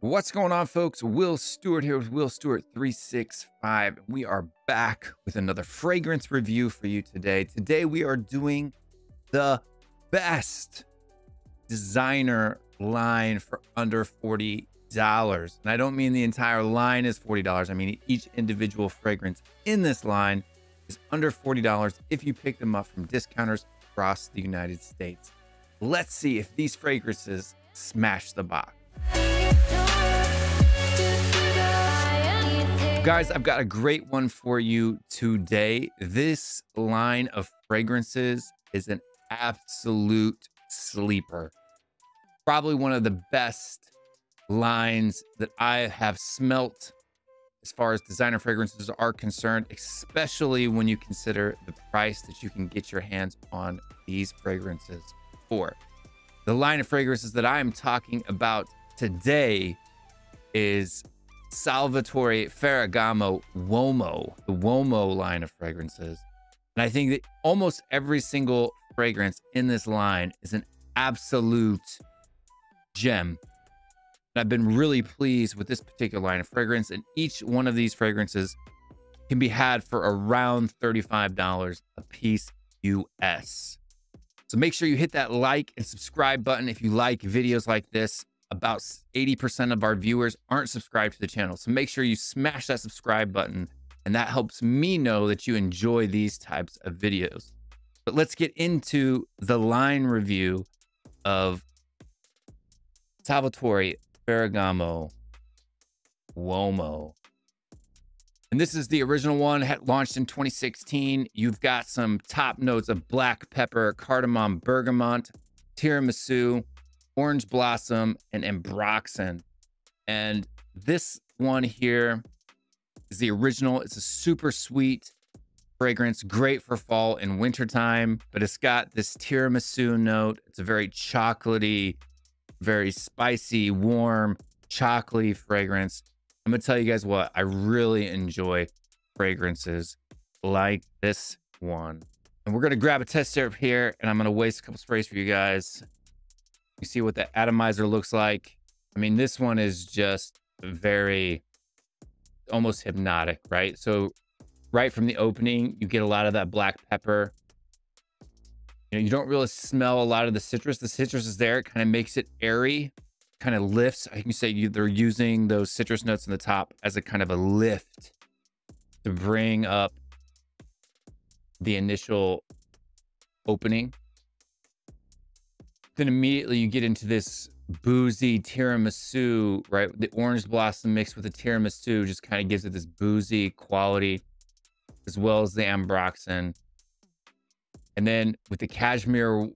What's going on, folks? Will Stewart here with Will Stewart 365. We are back with another fragrance review for you today. Today we are doing the best designer line for under $40. And I don't mean the entire line is $40. I mean each individual fragrance in this line is under $40 if you pick them up from discounters across the United States. Let's see if these fragrances smash the box. Guys, I've got a great one for you today. This line of fragrances is an absolute sleeper. Probably one of the best lines that I have smelt as far as designer fragrances are concerned, especially when you consider the price that you can get your hands on these fragrances for. The line of fragrances that I am talking about today is Salvatore Ferragamo Uomo, the Uomo line of fragrances. And I think that almost every single fragrance in this line is an absolute gem. And I've been really pleased with this particular line of fragrance, and each one of these fragrances can be had for around $35 a piece US. So make sure you hit that like and subscribe button if you like videos like this. About 80% of our viewers aren't subscribed to the channel. So make sure you smash that subscribe button, and that helps me know that you enjoy these types of videos. But let's get into the line review of Salvatore Ferragamo Uomo. And this is the original one, launched in 2016. You've got some top notes of black pepper, cardamom, bergamot, tiramisu, orange blossom, and ambroxan. And this one here is the original. It's a super sweet fragrance, great for fall and winter time, but it's got this tiramisu note. It's a very chocolatey, very spicy, warm, chocolatey fragrance. I'm gonna tell you guys what, I really enjoy fragrances like this one. And we're gonna grab a test strip here, and I'm gonna waste a couple sprays for you guys. You see what the atomizer looks like. I mean, this one is just very, almost hypnotic, right? So right from the opening, you get a lot of that black pepper. You know, you don't really smell a lot of the citrus. The citrus is there. It kind of makes it airy, kind of lifts. I can say they're using those citrus notes in the top as a kind of a lift to bring up the initial opening. Then immediately you get into this boozy tiramisu, right? The orange blossom mixed with the tiramisu just kind of gives it this boozy quality, as well as the ambroxan. And then with the cashmere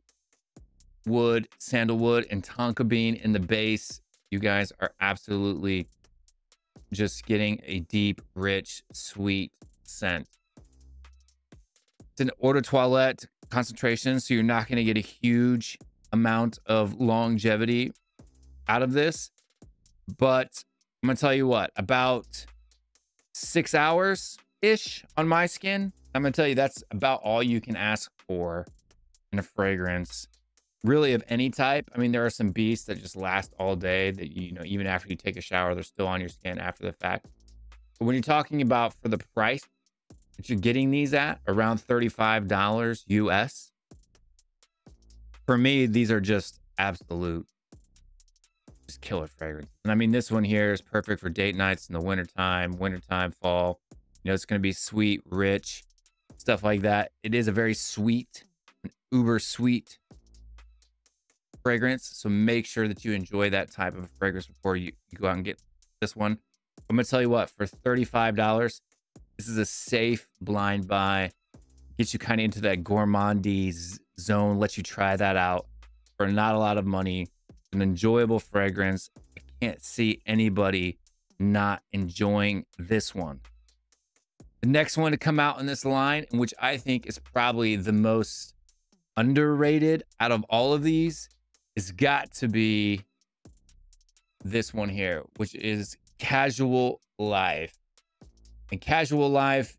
wood, sandalwood, and tonka bean in the base, you guys are absolutely just getting a deep, rich, sweet scent. It's an eau de toilette concentration, so you're not going to get a huge amount of longevity out of this, but I'm gonna tell you what, about 6 hours ish on my skin. I'm gonna tell you that's about all you can ask for in a fragrance, really, of any type. I mean, there are some beasts that just last all day, that, you know, even after you take a shower, they're still on your skin after the fact. But when you're talking about for the price that you're getting these at, around $35 US, for me, these are just absolute, just killer fragrance. And I mean, this one here is perfect for date nights in the wintertime, fall. You know, it's going to be sweet, rich, stuff like that. It is a very sweet, an uber sweet fragrance. So make sure that you enjoy that type of fragrance before you go out and get this one. I'm going to tell you what, for $35, this is a safe blind buy. Gets you kind of into that gourmandy zone, let you try that out for not a lot of money. An enjoyable fragrance. I can't see anybody not enjoying this one. The next one to come out in this line, which I think is probably the most underrated out of all of these, has got to be this one here, which is Casual Life. And Casual Life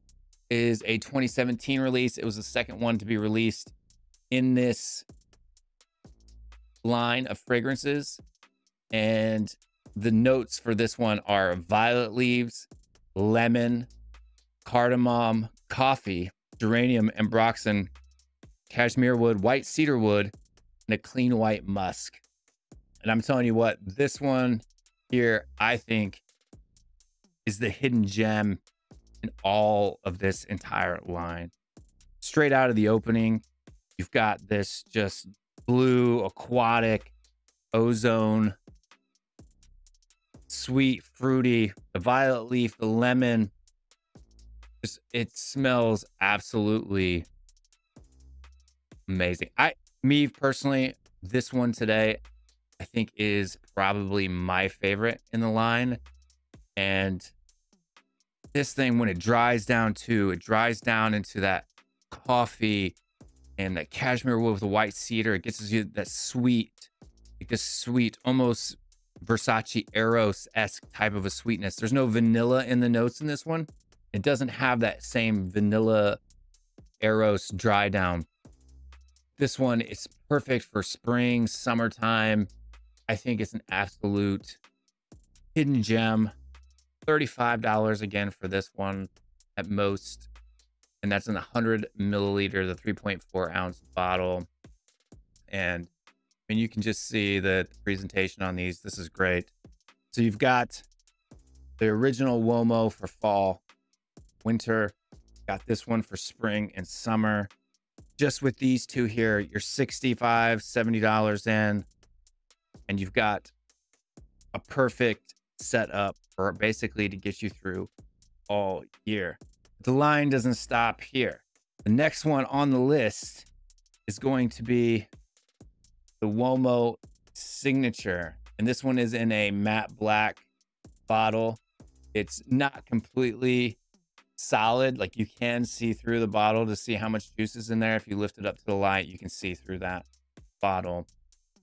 is a 2017 release. It was the second one to be released in this line of fragrances. And the notes for this one are violet leaves, lemon, cardamom, coffee, geranium, ambroxan, cashmere wood, white cedar wood, and a clean white musk. And I'm telling you what, this one here, I think, is the hidden gem in all of this entire line. Straight out of the opening, you've got this just blue, aquatic, ozone, sweet, fruity, the violet leaf, the lemon. Just, it smells absolutely amazing. Me personally, this one today, I think is probably my favorite in the line. And this thing, when it dries down too, it dries down into that coffee and that cashmere wood with the white cedar. It gets you that sweet, like this sweet, almost Versace Eros-esque type of a sweetness. There's no vanilla in the notes in this one. It doesn't have that same vanilla Eros dry down. This one is perfect for spring, summertime. I think it's an absolute hidden gem. $35 again for this one at most. And that's in the 100 milliliter, the 3.4 ounce bottle. And I mean, you can just see the presentation on these. This is great. So you've got the original Uomo for fall, winter. Got this one for spring and summer. Just with these two here, you're $65, $70 in. And you've got a perfect setup for basically to get you through all year. The line doesn't stop here. The next one on the list is going to be the Uomo Signature. And this one is in a matte black bottle. It's not completely solid. Like, you can see through the bottle to see how much juice is in there. If you lift it up to the light, you can see through that bottle.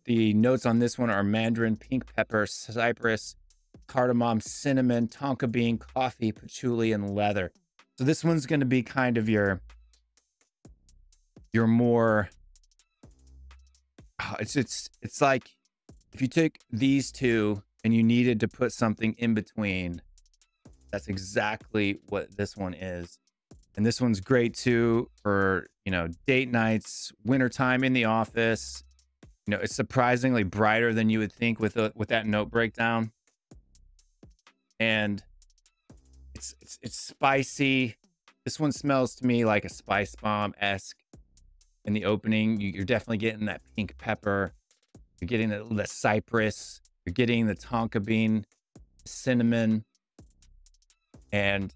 The notes on this one are mandarin, pink pepper, cypress, cardamom, cinnamon, tonka bean, coffee, patchouli, and leather. So this one's going to be kind of your more, it's like if you took these two and you needed to put something in between, that's exactly what this one is. And this one's great too for, you know, date nights, wintertime in the office. You know, it's surprisingly brighter than you would think with that note breakdown. And it's spicy. This one smells to me like a spice bomb-esque in the opening. You're definitely getting that pink pepper. You're getting the cypress. You're getting the tonka bean, cinnamon. And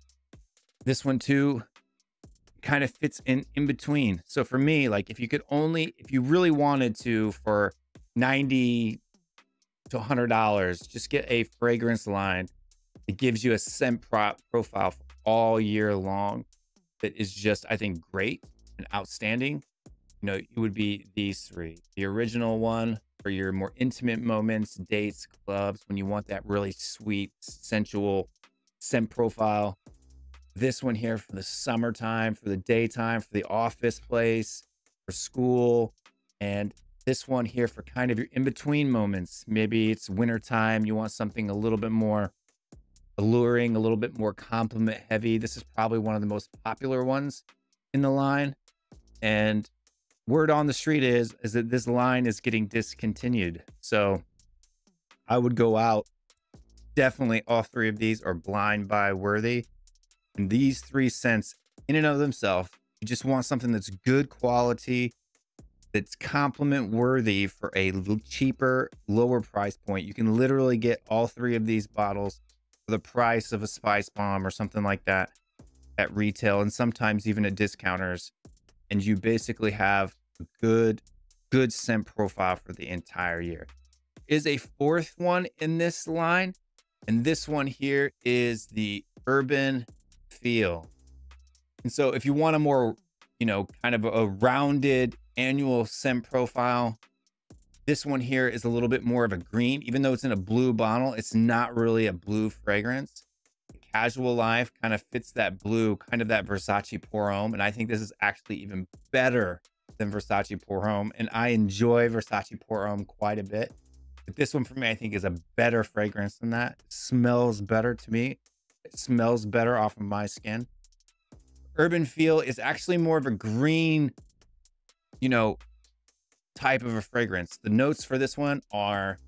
this one too kind of fits in between. So for me, like, if you really wanted to, for $90 to $100, just get a fragrance line. It gives you a scent profile for all year long that is just, I think, great and outstanding. You know, it would be these three. The original one for your more intimate moments, dates, clubs, when you want that really sweet, sensual scent profile. This one here for the summertime, for the daytime, for the office place, for school. And this one here for kind of your in-between moments. Maybe it's wintertime, you want something a little bit more alluring, a little bit more compliment heavy. This is probably one of the most popular ones in the line. And word on the street is that this line is getting discontinued. So I would go out. Definitely all three of these are blind buy worthy. And these three scents in and of themselves, you just want something that's good quality, that's compliment worthy for a cheaper, lower price point. You can literally get all three of these bottles for the price of a spice bomb or something like that at retail, and sometimes even at discounters. And you basically have a good scent profile for the entire year. Is a fourth one in this line, and this one here is the Urban Feel. And so if you want a more, you know, kind of a rounded annual scent profile, this one here is a little bit more of a green. Even though it's in a blue bottle, it's not really a blue fragrance. Casual Life kind of fits that blue, kind of that Versace Pour Homme. And I think this is actually even better than Versace Pour Homme. And I enjoy Versace Pour Homme quite a bit. But this one for me, I think is a better fragrance than that. It smells better to me. It smells better off of my skin. Urban Feel is actually more of a green, you know, type of a fragrance. The notes for this one are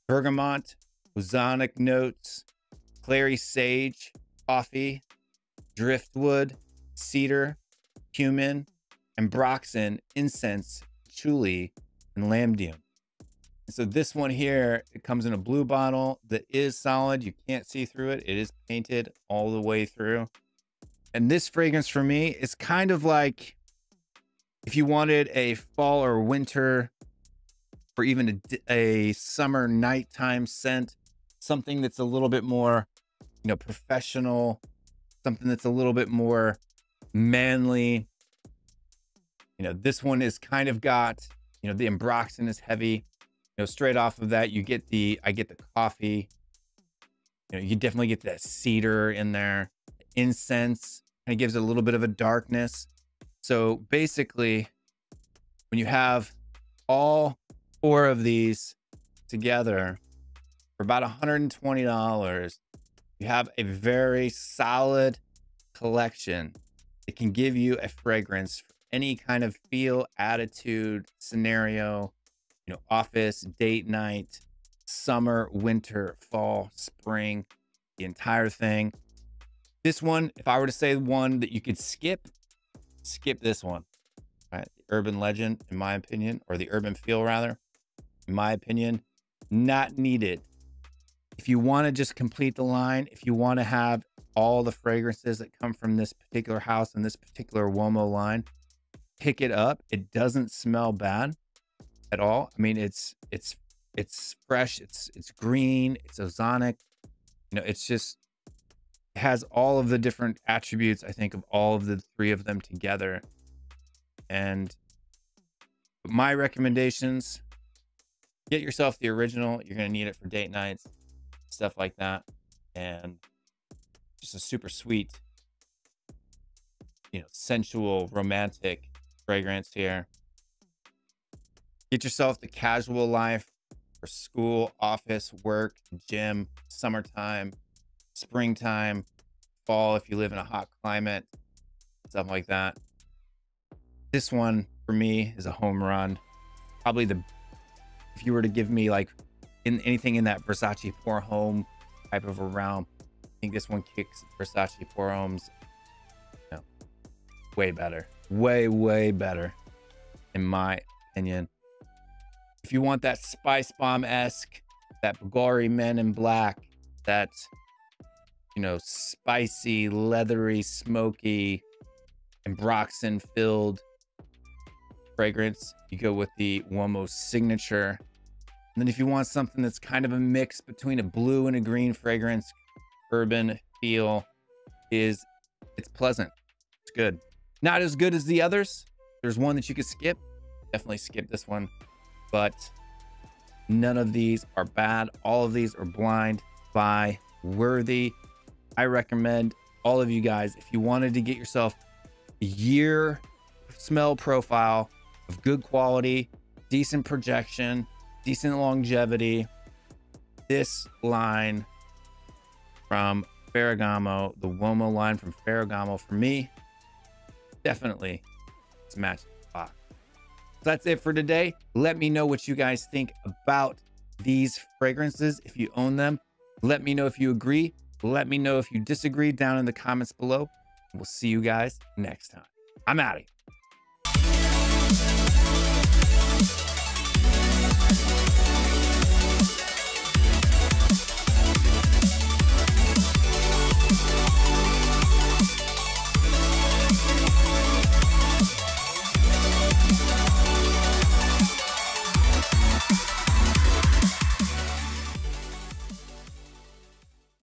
bergamot, ozonic notes, clary sage, coffee, driftwood, cedar, cumin, ambroxan, incense, patchouli, and lamdium. So this one here, it comes in a blue bottle that is solid. You can't see through it. It is painted all the way through. And this fragrance for me is kind of like if you wanted a fall or winter or even a summer nighttime scent, something that's a little bit more, you know, professional, something that's a little bit more manly. You know, this one is kind of got, you know, the ambroxan is heavy. You know, straight off of that, I get the coffee. You know, you definitely get that cedar in there. Incense kind of gives it a little bit of a darkness. So basically, when you have all 4 of these together for about $120, you have a very solid collection. It can give you a fragrance for any kind of feel, attitude, scenario, you know, office, date night, summer, winter, fall, spring, the entire thing. This one, if I were to say one that you could skip this one, right? The Urban Legend, in my opinion, or the Urban Feel rather, in my opinion, not needed. If you want to just complete the line, if you want to have all the fragrances that come from this particular house and this particular Uomo line, pick it up. It doesn't smell bad at all. I mean, it's fresh, it's green, it's ozonic. You know, it's just, it has all of the different attributes, I think, of all of the 3 of them together. And my recommendations, get yourself the original. You're going to need it for date nights, stuff like that. And just a super sweet, you know, sensual, romantic fragrance here. Get yourself the Casual Life for school, office, work, gym, summertime, springtime, fall if you live in a hot climate, stuff like that. This one for me is a home run. Probably if you were to give me like anything in that Versace Pour Homme type of a realm, I think this one kicks Versace Pour Homme's, you know, way better. Way better, in my opinion. If you want that Spice Bomb-esque, that Bulgari Men in Black, that, you know, spicy, leathery, smoky, ambroxan filled fragrance, you go with the Uomo Signature. And then if you want something that's kind of a mix between a blue and a green fragrance, Urban Feel it's pleasant. It's good. Not as good as the others. There's one that you could skip. Definitely skip this one. But none of these are bad. All of these are blind buy worthy. I recommend all of you guys, if you wanted to get yourself a year smell profile of good quality, decent projection, decent longevity, this line from Ferragamo, the Uomo line from Ferragamo, for me, definitely it's matched the box. So that's it for today. Let me know what you guys think about these fragrances. If you own them, let me know if you agree. Let me know if you disagree down in the comments below. We'll see you guys next time. I'm out of here.